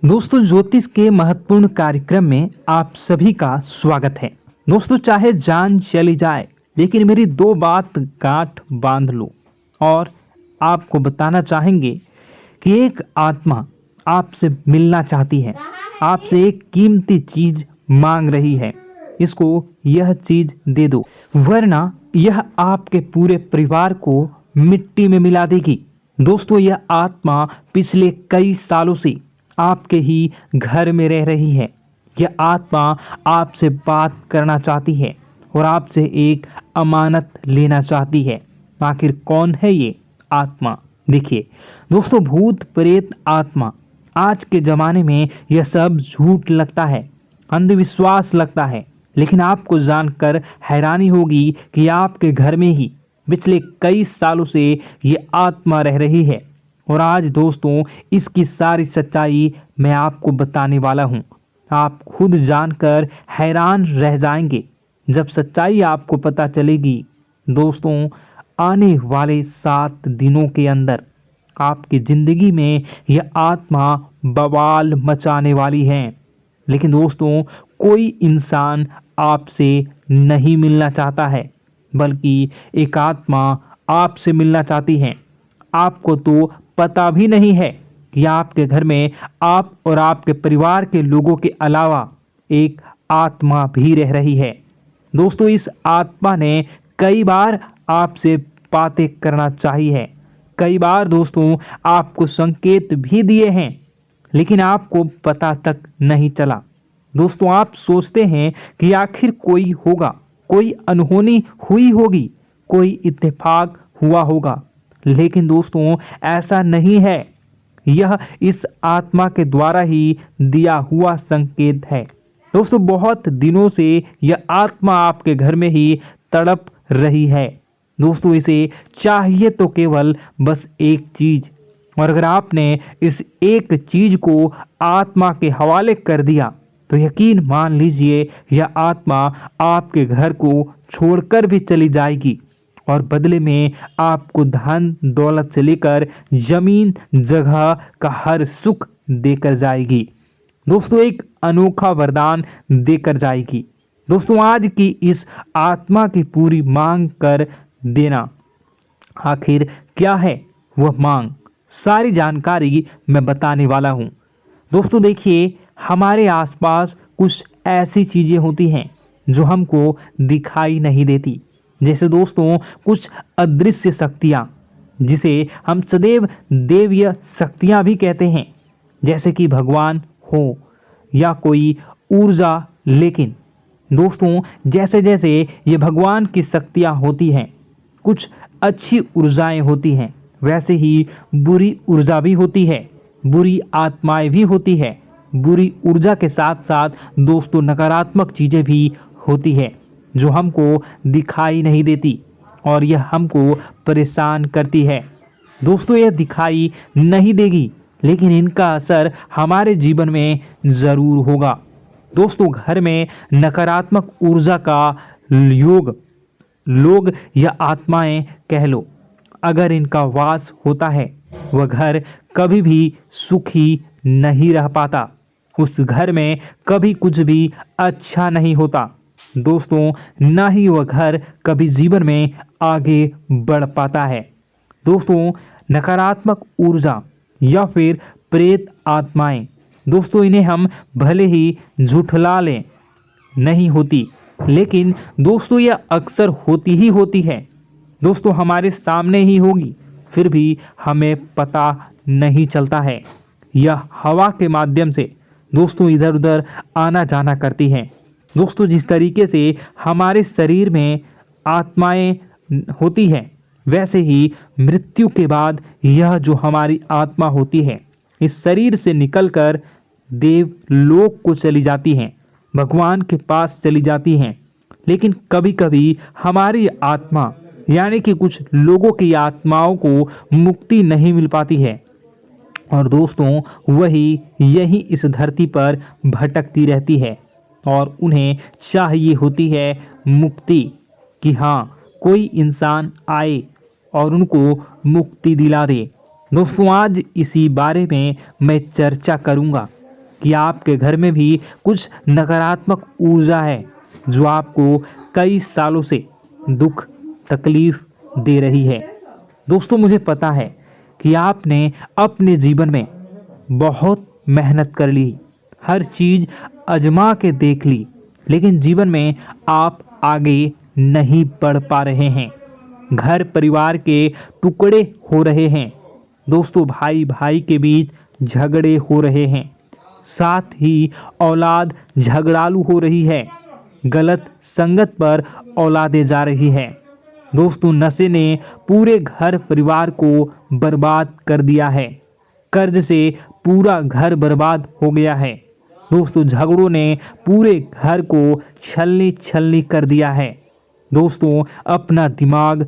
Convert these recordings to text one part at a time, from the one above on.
दोस्तों, ज्योतिष के महत्वपूर्ण कार्यक्रम में आप सभी का स्वागत है। दोस्तों, चाहे जान चली जाए लेकिन मेरी दो बात गांठ बांध लो। और आपको बताना चाहेंगे कि एक आत्मा आपसे मिलना चाहती है, आपसे एक कीमती चीज मांग रही है। इसको यह चीज दे दो, वरना यह आपके पूरे परिवार को मिट्टी में मिला देगी। दोस्तों, यह आत्मा पिछले कई सालों से आपके ही घर में रह रही है। यह आत्मा आपसे बात करना चाहती है और आपसे एक अमानत लेना चाहती है। आखिर कौन है ये आत्मा? देखिए दोस्तों, भूत प्रेत आत्मा, आज के ज़माने में यह सब झूठ लगता है, अंधविश्वास लगता है, लेकिन आपको जानकर हैरानी होगी कि आपके घर में ही पिछले कई सालों से ये आत्मा रह रही है। और आज दोस्तों, इसकी सारी सच्चाई मैं आपको बताने वाला हूँ। आप खुद जानकर हैरान रह जाएंगे जब सच्चाई आपको पता चलेगी। दोस्तों, आने वाले 7 दिनों के अंदर आपकी ज़िंदगी में यह आत्मा बवाल मचाने वाली है। लेकिन दोस्तों, कोई इंसान आपसे नहीं मिलना चाहता है, बल्कि एक आत्मा आपसे मिलना चाहती है। आपको तो पता भी नहीं है कि आपके घर में आप और आपके परिवार के लोगों के अलावा एक आत्मा भी रह रही है। दोस्तों, इस आत्मा ने कई बार आपसे बातें करना चाहिए है, कई बार दोस्तों आपको संकेत भी दिए हैं, लेकिन आपको पता तक नहीं चला। दोस्तों, आप सोचते हैं कि आखिर कोई होगा, कोई अनहोनी हुई होगी, कोई इत्तेफाक हुआ होगा, लेकिन दोस्तों ऐसा नहीं है। यह इस आत्मा के द्वारा ही दिया हुआ संकेत है। दोस्तों, बहुत दिनों से यह आत्मा आपके घर में ही तड़प रही है। दोस्तों, इसे चाहिए तो केवल बस एक चीज, और अगर आपने इस एक चीज को आत्मा के हवाले कर दिया तो यकीन मान लीजिए यह आत्मा आपके घर को छोड़कर भी चली जाएगी और बदले में आपको धन दौलत से लेकर जमीन जगह का हर सुख देकर जाएगी। दोस्तों, एक अनोखा वरदान देकर जाएगी। दोस्तों, आज की इस आत्मा की पूरी मांग कर देना। आखिर क्या है वह मांग? सारी जानकारी मैं बताने वाला हूँ। दोस्तों देखिए, हमारे आसपास कुछ ऐसी चीज़ें होती हैं जो हमको दिखाई नहीं देती, जैसे दोस्तों कुछ अदृश्य शक्तियाँ, जिसे हम सदैव देवीय शक्तियाँ भी कहते हैं, जैसे कि भगवान हो या कोई ऊर्जा। लेकिन दोस्तों, जैसे जैसे ये भगवान की शक्तियाँ होती हैं, कुछ अच्छी ऊर्जाएं होती हैं, वैसे ही बुरी ऊर्जा भी होती है, बुरी आत्माएं भी होती है। बुरी ऊर्जा के साथ साथ दोस्तों नकारात्मक चीज़ें भी होती है जो हमको दिखाई नहीं देती और यह हमको परेशान करती है। दोस्तों, यह दिखाई नहीं देगी, लेकिन इनका असर हमारे जीवन में ज़रूर होगा। दोस्तों, घर में नकारात्मक ऊर्जा का योग, लोग या आत्माएं कह लो, अगर इनका वास होता है, वह घर कभी भी सुखी नहीं रह पाता। उस घर में कभी कुछ भी अच्छा नहीं होता। दोस्तों, ना ही वह घर कभी जीवन में आगे बढ़ पाता है। दोस्तों, नकारात्मक ऊर्जा या फिर प्रेत आत्माएं, दोस्तों इन्हें हम भले ही झुठला लें, नहीं होती, लेकिन दोस्तों यह अक्सर होती ही होती है। दोस्तों, हमारे सामने ही होगी, फिर भी हमें पता नहीं चलता है। यह हवा के माध्यम से दोस्तों इधर उधर आना जाना करती हैं। दोस्तों, जिस तरीके से हमारे शरीर में आत्माएं होती हैं, वैसे ही मृत्यु के बाद यह जो हमारी आत्मा होती है, इस शरीर से निकलकर देवलोक को चली जाती हैं, भगवान के पास चली जाती हैं। लेकिन कभी कभी हमारी आत्मा, यानी कि कुछ लोगों की आत्माओं को मुक्ति नहीं मिल पाती है, और दोस्तों वही यही इस धरती पर भटकती रहती है और उन्हें चाहिए होती है मुक्ति, कि हाँ कोई इंसान आए और उनको मुक्ति दिला दे। दोस्तों, आज इसी बारे में मैं चर्चा करूँगा कि आपके घर में भी कुछ नकारात्मक ऊर्जा है जो आपको कई सालों से दुख तकलीफ दे रही है। दोस्तों, मुझे पता है कि आपने अपने जीवन में बहुत मेहनत कर ली, हर चीज़ आजमा के देख ली, लेकिन जीवन में आप आगे नहीं बढ़ पा रहे हैं। घर परिवार के टुकड़े हो रहे हैं। दोस्तों, भाई भाई के बीच झगड़े हो रहे हैं। साथ ही औलाद झगड़ालू हो रही है। गलत संगत पर औलादें जा रही है। दोस्तों, नशे ने पूरे घर परिवार को बर्बाद कर दिया है। कर्ज से पूरा घर बर्बाद हो गया है। दोस्तों, झगड़ों ने पूरे घर को छलनी छलनी कर दिया है। दोस्तों, अपना दिमाग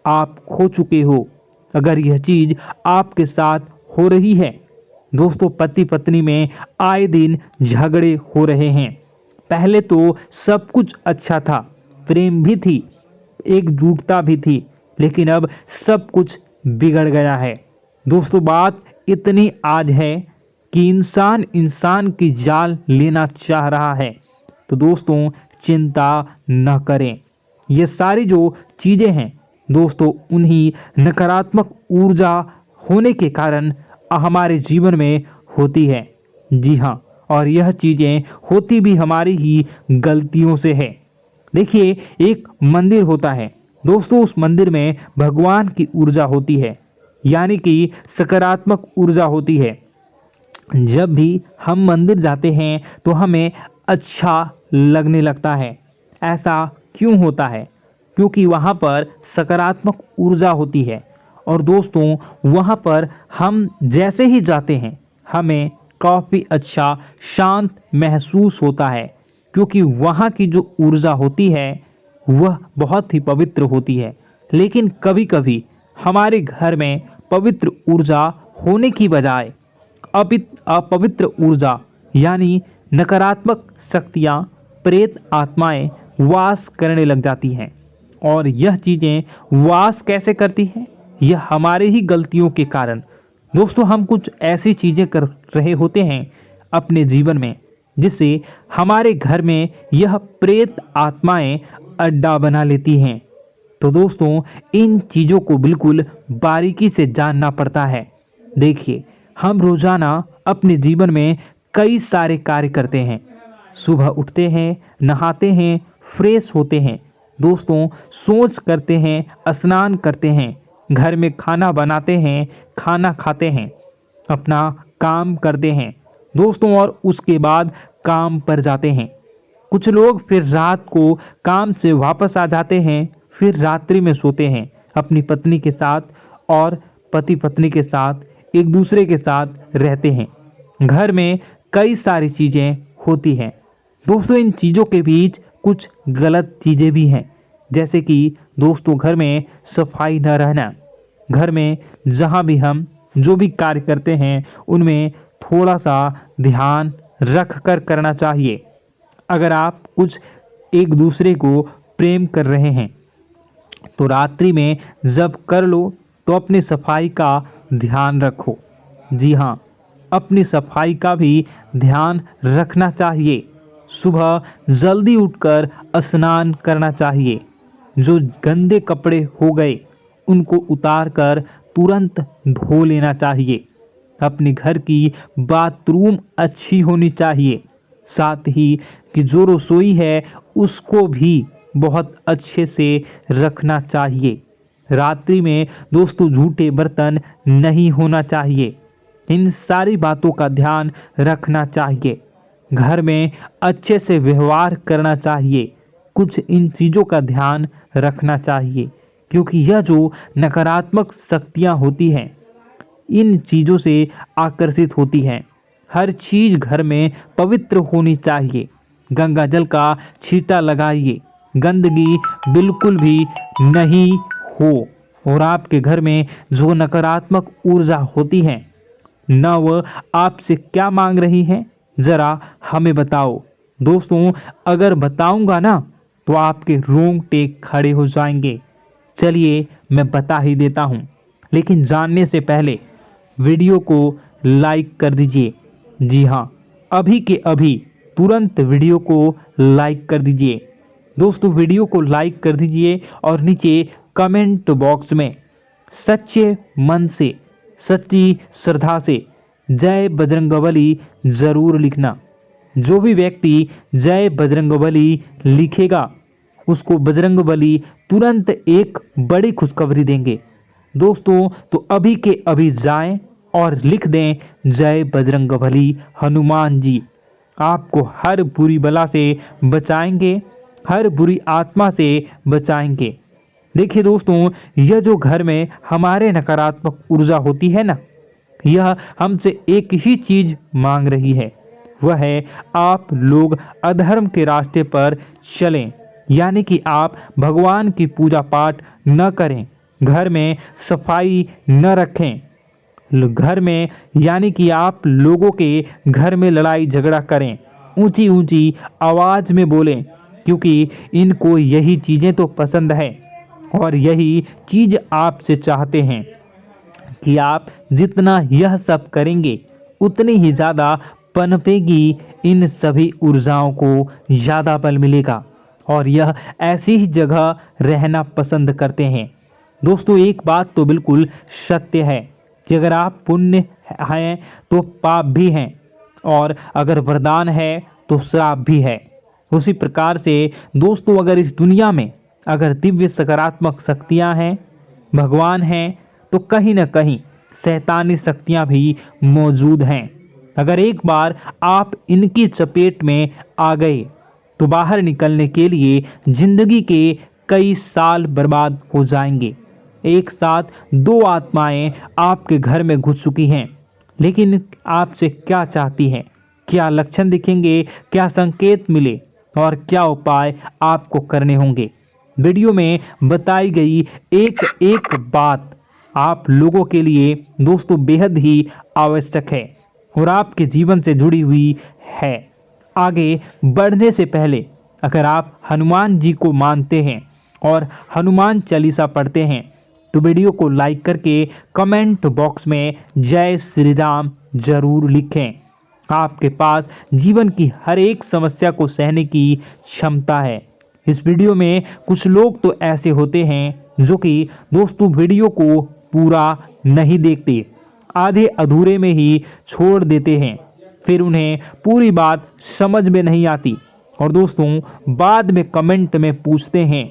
आप खो चुके हो अगर यह चीज़ आपके साथ हो रही है। दोस्तों, पति पत्नी में आए दिन झगड़े हो रहे हैं। पहले तो सब कुछ अच्छा था, प्रेम भी थी, एकजुटता भी थी, लेकिन अब सब कुछ बिगड़ गया है। दोस्तों, बात इतनी आज है कि इंसान इंसान की जान लेना चाह रहा है। तो दोस्तों, चिंता न करें। ये सारी जो चीज़ें हैं दोस्तों, उन्हीं नकारात्मक ऊर्जा होने के कारण हमारे जीवन में होती है। जी हाँ, और यह चीज़ें होती भी हमारी ही गलतियों से है। देखिए, एक मंदिर होता है दोस्तों, उस मंदिर में भगवान की ऊर्जा होती है, यानी कि सकारात्मक ऊर्जा होती है। जब भी हम मंदिर जाते हैं तो हमें अच्छा लगने लगता है। ऐसा क्यों होता है? क्योंकि वहाँ पर सकारात्मक ऊर्जा होती है। और दोस्तों, वहाँ पर हम जैसे ही जाते हैं हमें काफ़ी अच्छा शांत महसूस होता है, क्योंकि वहाँ की जो ऊर्जा होती है वह बहुत ही पवित्र होती है। लेकिन कभी कभी हमारे घर में पवित्र ऊर्जा होने की बजाय अपवित्र ऊर्जा यानी नकारात्मक शक्तियाँ, प्रेत आत्माएं वास करने लग जाती हैं। और यह चीज़ें वास कैसे करती हैं? यह हमारे ही गलतियों के कारण। दोस्तों, हम कुछ ऐसी चीज़ें कर रहे होते हैं अपने जीवन में जिससे हमारे घर में यह प्रेत आत्माएं अड्डा बना लेती हैं। तो दोस्तों, इन चीज़ों को बिल्कुल बारीकी से जानना पड़ता है। देखिए, हम रोज़ाना अपने जीवन में कई सारे कार्य करते हैं। सुबह उठते हैं, नहाते हैं, फ्रेश होते हैं। दोस्तों, सोच करते हैं, स्नान करते हैं, घर में खाना बनाते हैं, खाना खाते हैं, अपना काम करते हैं दोस्तों, और उसके बाद काम पर जाते हैं। कुछ लोग फिर रात को काम से वापस आ जाते हैं, फिर रात्रि में सोते हैं अपनी पत्नी के साथ, और पति पत्नी के साथ एक दूसरे के साथ रहते हैं। घर में कई सारी चीज़ें होती हैं दोस्तों। इन चीज़ों के बीच कुछ गलत चीज़ें भी हैं, जैसे कि दोस्तों, घर में सफाई न रहना। घर में जहाँ भी हम जो भी कार्य करते हैं उनमें थोड़ा सा ध्यान रख कर करना चाहिए। अगर आप कुछ एक दूसरे को प्रेम कर रहे हैं तो रात्रि में जब कर लो तो अपनी सफाई का ध्यान रखो। जी हाँ, अपनी सफाई का भी ध्यान रखना चाहिए। सुबह जल्दी उठकर स्नान करना चाहिए। जो गंदे कपड़े हो गए उनको उतार कर तुरंत धो लेना चाहिए। अपने घर की बाथरूम अच्छी होनी चाहिए। साथ ही कि जो रसोई है उसको भी बहुत अच्छे से रखना चाहिए। रात्रि में दोस्तों, झूठे बर्तन नहीं होना चाहिए। इन सारी बातों का ध्यान रखना चाहिए। घर में अच्छे से व्यवहार करना चाहिए। कुछ इन चीज़ों का ध्यान रखना चाहिए, क्योंकि यह जो नकारात्मक शक्तियाँ होती हैं इन चीज़ों से आकर्षित होती हैं। हर चीज़ घर में पवित्र होनी चाहिए। गंगा जल का छींटा लगाइए, गंदगी बिल्कुल भी नहीं हो। और आपके घर में जो नकारात्मक ऊर्जा होती है न वह आपसे क्या मांग रही है, ज़रा हमें बताओ। दोस्तों, अगर बताऊंगा ना तो आपके रोंगटे खड़े हो जाएंगे। चलिए मैं बता ही देता हूँ, लेकिन जानने से पहले वीडियो को लाइक कर दीजिए। जी हाँ, अभी के अभी तुरंत वीडियो को लाइक कर दीजिए। दोस्तों वीडियो को लाइक कर दीजिए और नीचे कमेंट बॉक्स में सच्चे मन से, सच्ची श्रद्धा से जय बजरंगबली ज़रूर लिखना। जो भी व्यक्ति जय बजरंगबली लिखेगा उसको बजरंगबली तुरंत एक बड़ी खुशखबरी देंगे। दोस्तों तो अभी के अभी जाएं और लिख दें जय बजरंगबली हनुमान जी, आपको हर बुरी बला से बचाएंगे, हर बुरी आत्मा से बचाएंगे। देखिए दोस्तों, यह जो घर में हमारे नकारात्मक ऊर्जा होती है ना, यह हमसे एक ही चीज़ मांग रही है, वह है आप लोग अधर्म के रास्ते पर चलें, यानी कि आप भगवान की पूजा पाठ न करें, घर में सफाई न रखें, घर में यानी कि आप लोगों के घर में लड़ाई झगड़ा करें, ऊंची ऊंची आवाज़ में बोलें, क्योंकि इनको यही चीज़ें तो पसंद है और यही चीज़ आपसे चाहते हैं कि आप जितना यह सब करेंगे उतनी ही ज़्यादा पनपेगी इन सभी ऊर्जाओं को ज़्यादा बल मिलेगा और यह ऐसी ही जगह रहना पसंद करते हैं। दोस्तों एक बात तो बिल्कुल सत्य है कि अगर आप पुण्य हैं तो पाप भी हैं और अगर वरदान है तो श्राप भी है। उसी प्रकार से दोस्तों अगर इस दुनिया में अगर दिव्य सकारात्मक शक्तियां हैं, भगवान हैं, तो कहीं ना कहीं शैतानी शक्तियां भी मौजूद हैं। अगर एक बार आप इनकी चपेट में आ गए तो बाहर निकलने के लिए जिंदगी के कई साल बर्बाद हो जाएंगे। एक साथ दो आत्माएं आपके घर में घुस चुकी हैं, लेकिन आपसे क्या चाहती हैं, क्या लक्षण दिखेंगे, क्या संकेत मिले और क्या उपाय आपको करने होंगे। वीडियो में बताई गई एक एक बात आप लोगों के लिए दोस्तों बेहद ही आवश्यक है और आपके जीवन से जुड़ी हुई है। आगे बढ़ने से पहले अगर आप हनुमान जी को मानते हैं और हनुमान चालीसा पढ़ते हैं तो वीडियो को लाइक करके कमेंट बॉक्स में जय श्री राम जरूर लिखें। आपके पास जीवन की हर एक समस्या को सहने की क्षमता है। इस वीडियो में कुछ लोग तो ऐसे होते हैं जो कि दोस्तों वीडियो को पूरा नहीं देखते, आधे अधूरे में ही छोड़ देते हैं, फिर उन्हें पूरी बात समझ में नहीं आती और दोस्तों बाद में कमेंट में पूछते हैं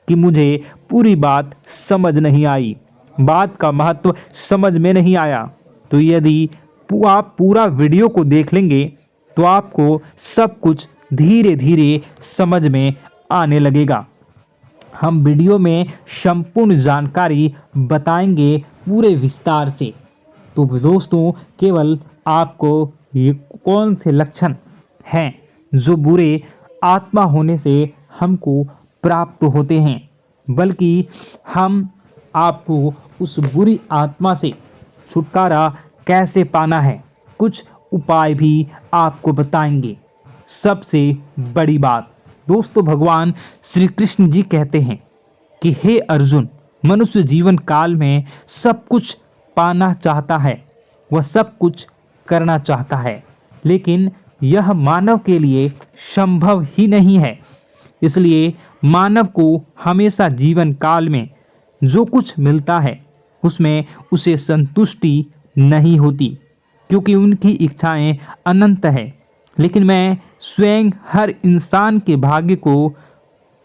कि मुझे पूरी बात समझ नहीं आई, बात का महत्व समझ में नहीं आया। तो यदि आप पूरा वीडियो को देख लेंगे तो आपको सब कुछ धीरे धीरे समझ में आने लगेगा। हम वीडियो में संपूर्ण जानकारी बताएंगे पूरे विस्तार से। तो दोस्तों केवल आपको ये कौन से लक्षण हैं जो बुरे आत्मा होने से हमको प्राप्त होते हैं, बल्कि हम आपको उस बुरी आत्मा से छुटकारा कैसे पाना है, कुछ उपाय भी आपको बताएंगे। सबसे बड़ी बात दोस्तों, भगवान श्री कृष्ण जी कहते हैं कि हे अर्जुन, मनुष्य जीवन काल में सब कुछ पाना चाहता है, वह सब कुछ करना चाहता है, लेकिन यह मानव के लिए संभव ही नहीं है। इसलिए मानव को हमेशा जीवन काल में जो कुछ मिलता है उसमें उसे संतुष्टि नहीं होती, क्योंकि उनकी इच्छाएं अनंत है। लेकिन मैं स्वयं हर इंसान के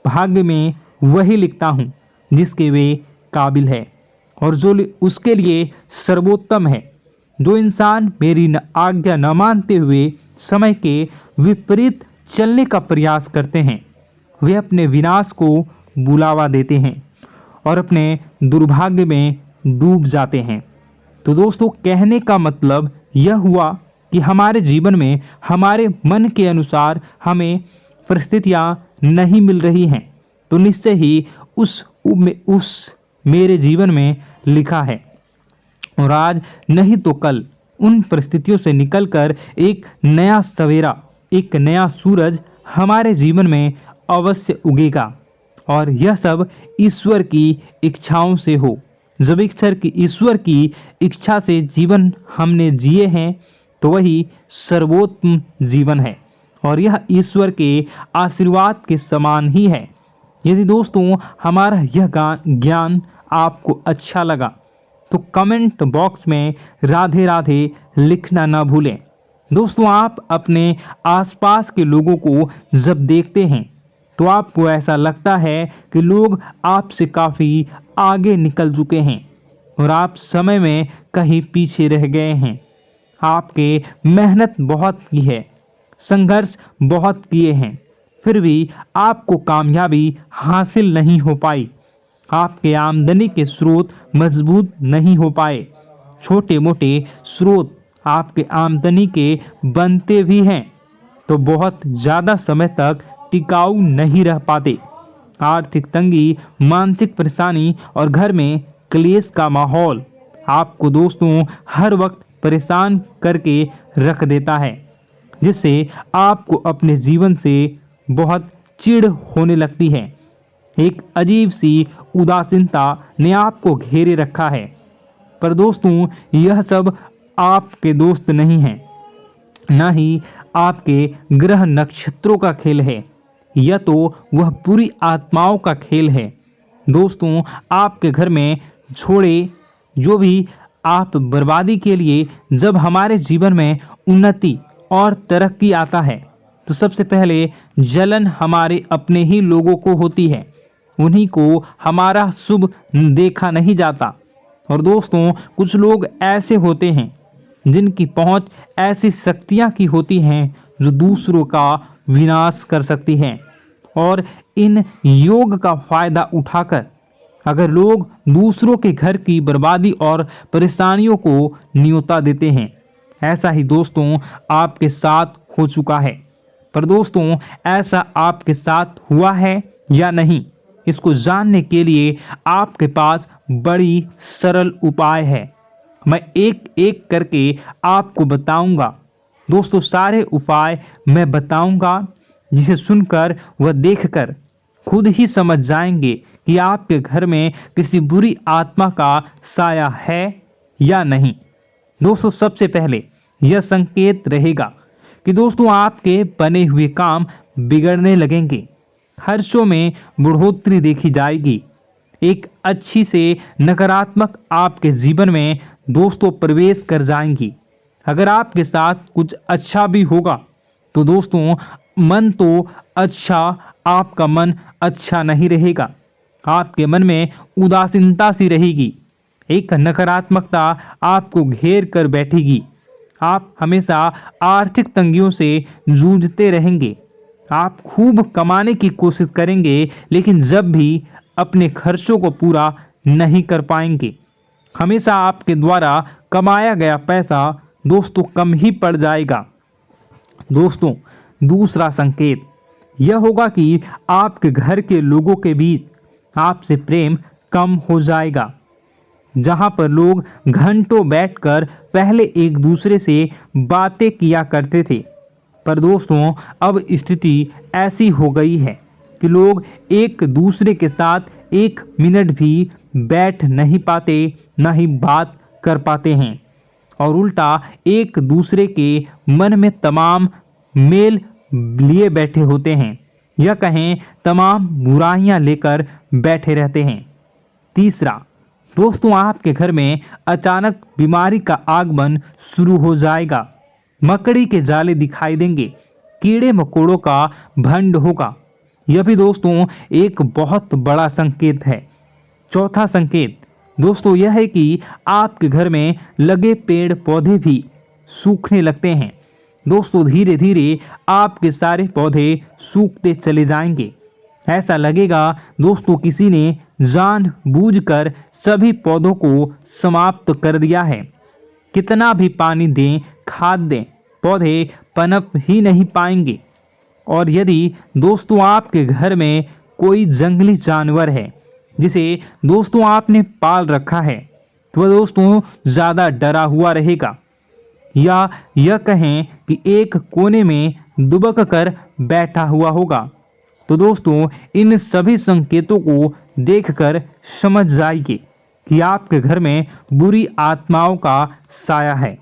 भाग्य में वही लिखता हूँ जिसके वे काबिल है और जो उसके लिए सर्वोत्तम है। जो इंसान मेरी आज्ञा न मानते हुए समय के विपरीत चलने का प्रयास करते हैं, वे अपने विनाश को बुलावा देते हैं और अपने दुर्भाग्य में डूब जाते हैं। तो दोस्तों कहने का मतलब यह हुआ कि हमारे जीवन में हमारे मन के अनुसार हमें परिस्थितियां नहीं मिल रही हैं, तो निश्चय ही उस मेरे जीवन में लिखा है और आज नहीं तो कल उन परिस्थितियों से निकलकर एक नया सवेरा, एक नया सूरज हमारे जीवन में अवश्य उगेगा और यह सब ईश्वर की इच्छाओं से हो। जब ईश्वर की इच्छा से जीवन हमने जिए हैं तो वही सर्वोत्तम जीवन है और यह ईश्वर के आशीर्वाद के समान ही है। यदि दोस्तों हमारा यह ज्ञान आपको अच्छा लगा तो कमेंट बॉक्स में राधे राधे लिखना ना भूलें। दोस्तों आप अपने आसपास के लोगों को जब देखते हैं तो आपको ऐसा लगता है कि लोग आपसे काफ़ी आगे निकल चुके हैं और आप समय में कहीं पीछे रह गए हैं। आपके मेहनत बहुत की है, संघर्ष बहुत किए हैं, फिर भी आपको कामयाबी हासिल नहीं हो पाई। आपके आमदनी के स्रोत मजबूत नहीं हो पाए। छोटे मोटे स्रोत आपके आमदनी के बनते भी हैं तो बहुत ज़्यादा समय तक टिकाऊ नहीं रह पाते। आर्थिक तंगी, मानसिक परेशानी और घर में क्लेश का माहौल आपको दोस्तों हर वक्त परेशान करके रख देता है, जिससे आपको अपने जीवन से बहुत चिढ़ होने लगती है। एक अजीब सी उदासीनता ने आपको घेरे रखा है। पर दोस्तों यह सब आपके दोस्त नहीं हैं, न ही आपके ग्रह नक्षत्रों का खेल है, यह तो वह बुरी आत्माओं का खेल है। दोस्तों आपके घर में छोड़े जो भी आप बर्बादी के लिए जब हमारे जीवन में उन्नति और तरक्की आता है तो सबसे पहले जलन हमारे अपने ही लोगों को होती है, उन्हीं को हमारा शुभ देखा नहीं जाता। और दोस्तों कुछ लोग ऐसे होते हैं जिनकी पहुंच ऐसी शक्तियां की होती हैं जो दूसरों का विनाश कर सकती हैं और इन योग का फायदा उठाकर अगर लोग दूसरों के घर की बर्बादी और परेशानियों को न्योता देते हैं। ऐसा ही दोस्तों आपके साथ हो चुका है। पर दोस्तों ऐसा आपके साथ हुआ है या नहीं, इसको जानने के लिए आपके पास बड़ी सरल उपाय है। मैं एक एक करके आपको बताऊंगा। दोस्तों सारे उपाय मैं बताऊंगा, जिसे सुनकर व देखकर खुद ही समझ जाएंगे कि आपके घर में किसी बुरी आत्मा का साया है या नहीं। दोस्तों सबसे पहले यह संकेत रहेगा कि दोस्तों आपके बने हुए काम बिगड़ने लगेंगे, खर्चों में बढ़ोतरी देखी जाएगी, एक अच्छी से नकारात्मक आपके जीवन में दोस्तों प्रवेश कर जाएंगी। अगर आपके साथ कुछ अच्छा भी होगा तो दोस्तों मन तो अच्छा, आपका मन अच्छा नहीं रहेगा। आपके मन में उदासीनता सी रहेगी, एक नकारात्मकता आपको घेर कर बैठेगी। आप हमेशा आर्थिक तंगियों से जूझते रहेंगे। आप खूब कमाने की कोशिश करेंगे लेकिन जब भी अपने खर्चों को पूरा नहीं कर पाएंगे। हमेशा आपके द्वारा कमाया गया पैसा दोस्तों कम ही पड़ जाएगा। दोस्तों दूसरा संकेत यह होगा कि आपके घर के लोगों के बीच आपसे प्रेम कम हो जाएगा। जहां पर लोग घंटों बैठकर पहले एक दूसरे से बातें किया करते थे, पर दोस्तों अब स्थिति ऐसी हो गई है कि लोग एक दूसरे के साथ एक मिनट भी बैठ नहीं पाते, ना ही बात कर पाते हैं और उल्टा एक दूसरे के मन में तमाम मेल लिए बैठे होते हैं, या कहें तमाम बुराइयां लेकर बैठे रहते हैं। तीसरा दोस्तों आपके घर में अचानक बीमारी का आगमन शुरू हो जाएगा। मकड़ी के जाले दिखाई देंगे, कीड़े मकोड़ों का भंड होगा। यह भी दोस्तों एक बहुत बड़ा संकेत है। चौथा संकेत दोस्तों यह है कि आपके घर में लगे पेड़ पौधे भी सूखने लगते हैं। दोस्तों धीरे धीरे आपके सारे पौधे सूखते चले जाएंगे। ऐसा लगेगा दोस्तों किसी ने जानबूझकर सभी पौधों को समाप्त कर दिया है। कितना भी पानी दें, खाद दें, पौधे पनप ही नहीं पाएंगे। और यदि दोस्तों आपके घर में कोई जंगली जानवर है जिसे दोस्तों आपने पाल रखा है तो वह दोस्तों ज़्यादा डरा हुआ रहेगा, या यह कहें कि एक कोने में दुबक कर बैठा हुआ होगा, तो दोस्तों इन सभी संकेतों को देखकर समझ जाइए कि आपके घर में बुरी आत्माओं का साया है।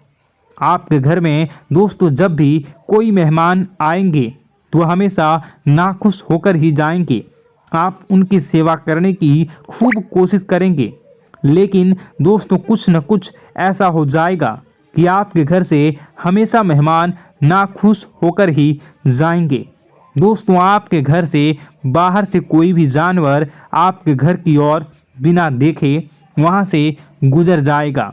आपके घर में दोस्तों जब भी कोई मेहमान आएंगे तो हमेशा नाखुश होकर ही जाएंगे। आप उनकी सेवा करने की खूब कोशिश करेंगे, लेकिन दोस्तों कुछ न कुछ ऐसा हो जाएगा कि आपके घर से हमेशा मेहमान नाखुश होकर ही जाएंगे। दोस्तों आपके घर से बाहर से कोई भी जानवर आपके घर की ओर बिना देखे वहां से गुजर जाएगा।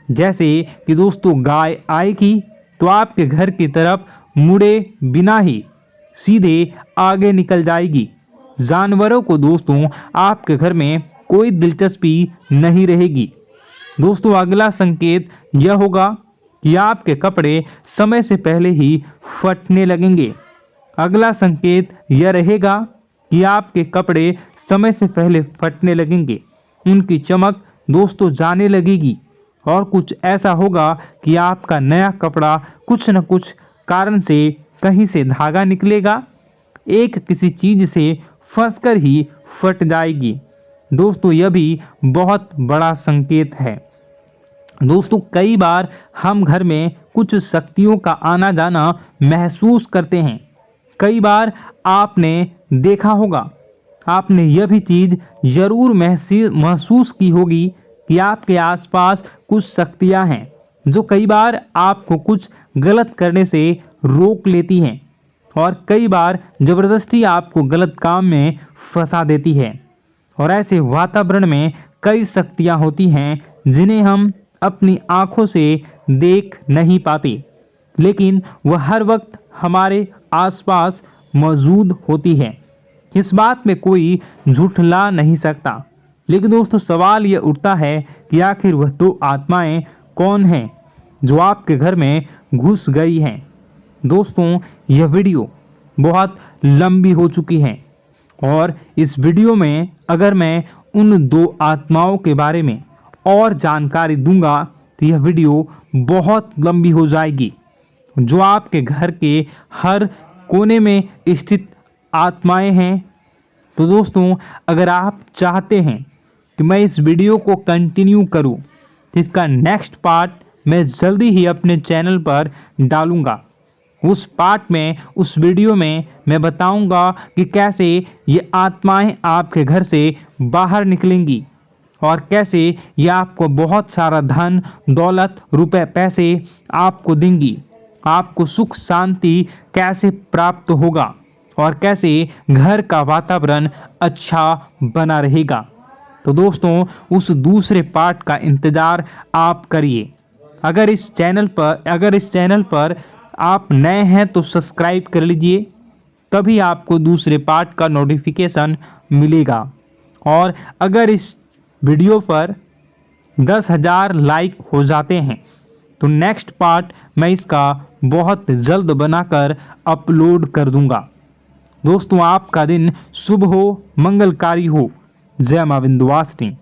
जैसे कि दोस्तों गाय आएगी तो आपके घर की तरफ मुड़े बिना ही सीधे आगे निकल जाएगी। जानवरों को दोस्तों आपके घर में कोई दिलचस्पी नहीं रहेगी। दोस्तों अगला संकेत यह होगा कि आपके कपड़े समय से पहले ही फटने लगेंगे। अगला संकेत यह रहेगा कि आपके कपड़े समय से पहले फटने लगेंगे, उनकी चमक दोस्तों जाने लगेगी और कुछ ऐसा होगा कि आपका नया कपड़ा कुछ न कुछ कारण से कहीं से धागा निकलेगा, एक किसी चीज से फंसकर ही फट जाएगी। दोस्तों यह भी बहुत बड़ा संकेत है। दोस्तों कई बार हम घर में कुछ शक्तियों का आना जाना महसूस करते हैं। कई बार आपने देखा होगा, आपने यह भी चीज़ ज़रूर महसूस की होगी कि आपके आसपास कुछ शक्तियां हैं जो कई बार आपको कुछ गलत करने से रोक लेती हैं और कई बार ज़बरदस्ती आपको गलत काम में फंसा देती है। और ऐसे वातावरण में कई शक्तियां होती हैं जिन्हें हम अपनी आँखों से देख नहीं पाते, लेकिन वह हर वक्त हमारे आसपास मौजूद होती है। इस बात में कोई झूठला नहीं सकता। लेकिन दोस्तों सवाल यह उठता है कि आखिर वह दो आत्माएं कौन हैं जो आपके घर में घुस गई हैं। दोस्तों यह वीडियो बहुत लंबी हो चुकी है और इस वीडियो में अगर मैं उन दो आत्माओं के बारे में और जानकारी दूंगा तो यह वीडियो बहुत लंबी हो जाएगी। जो आपके घर के हर कोने में स्थित आत्माएं हैं। तो दोस्तों अगर आप चाहते हैं कि मैं इस वीडियो को कंटिन्यू करूं तो इसका नेक्स्ट पार्ट मैं जल्दी ही अपने चैनल पर डालूंगा। उस पार्ट में, उस वीडियो में मैं बताऊंगा कि कैसे ये आत्माएं आपके घर से बाहर निकलेंगी और कैसे ये आपको बहुत सारा धन दौलत रुपए पैसे आपको देंगी, आपको सुख शांति कैसे प्राप्त होगा और कैसे घर का वातावरण अच्छा बना रहेगा। तो दोस्तों उस दूसरे पार्ट का इंतज़ार आप करिए। अगर इस चैनल पर आप नए हैं तो सब्सक्राइब कर लीजिए, तभी आपको दूसरे पार्ट का नोटिफिकेशन मिलेगा। और अगर इस वीडियो पर 10,000 लाइक हो जाते हैं तो नेक्स्ट पार्ट मैं इसका बहुत जल्द बनाकर अपलोड कर दूंगा। दोस्तों आपका दिन शुभ हो, मंगलकारी हो। जय मां विंध्यवासिनी।